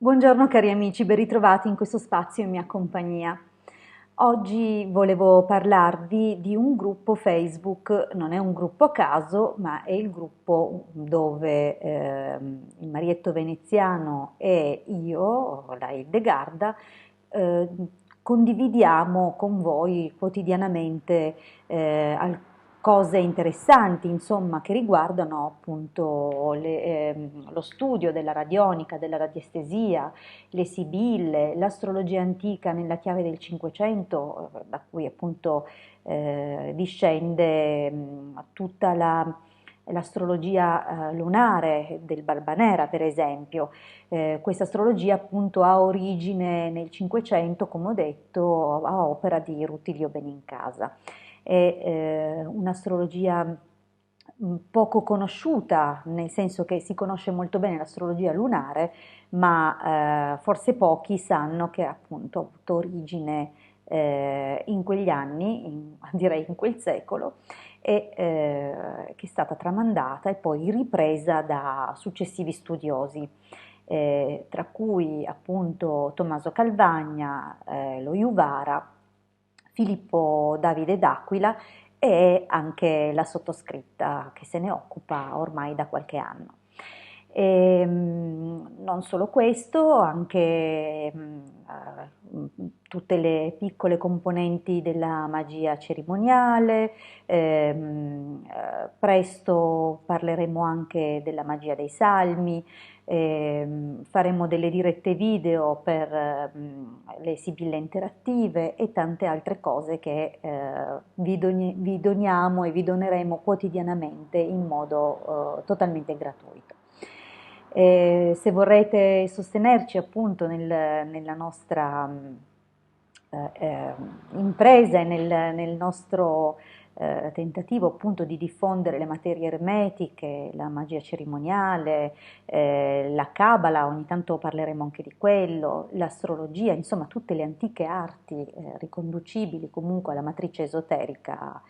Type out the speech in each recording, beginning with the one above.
Buongiorno cari amici, ben ritrovati in questo spazio in mia compagnia. Oggi volevo parlarvi di un gruppo Facebook, non è un gruppo a caso, ma è il gruppo dove il Marietto Veneziano e io, la Hildegarda, eh, condividiamo con voi quotidianamente cose interessanti, insomma, che riguardano appunto lo studio della radionica, della radiestesia, le sibille, l'astrologia antica nella chiave del Cinquecento, da cui appunto discende tutta l'astrologia lunare del Barbanera, per esempio. Questa astrologia appunto ha origine nel Cinquecento, come ho detto, a opera di Rutilio Benincasa. È un'astrologia poco conosciuta, nel senso che si conosce molto bene l'astrologia lunare, ma forse pochi sanno che appunto ha avuto origine in quegli anni, direi in quel secolo, e che è stata tramandata e poi ripresa da successivi studiosi, tra cui appunto Tommaso Calvagna, lo Juvara, Filippo Davide d'Aquila e anche la sottoscritta che se ne occupa ormai da qualche anno. Non solo questo, anche tutte le piccole componenti della magia cerimoniale, presto parleremo anche della magia dei salmi, faremo delle dirette video per le sibille interattive e tante altre cose che vi doniamo e vi doneremo quotidianamente in modo totalmente gratuito. Se vorrete sostenerci appunto nella nostra impresa e nel nostro tentativo appunto di diffondere le materie ermetiche, la magia cerimoniale, la Cabala, ogni tanto parleremo anche di quello, l'astrologia, insomma tutte le antiche arti riconducibili comunque alla matrice esoterica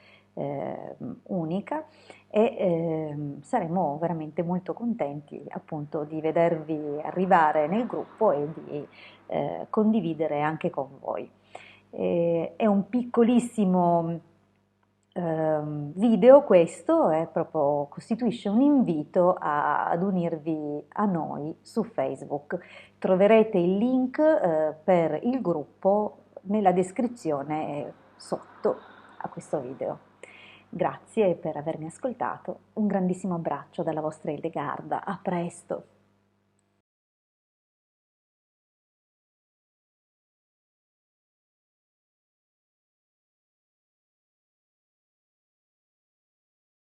unica e saremo veramente molto contenti appunto di vedervi arrivare nel gruppo e di condividere anche con voi. È un piccolissimo video questo, costituisce un invito ad unirvi a noi su Facebook. Troverete il link per il gruppo nella descrizione sotto a questo video. Grazie per avermi ascoltato, un grandissimo abbraccio dalla vostra Hildegarda, a presto!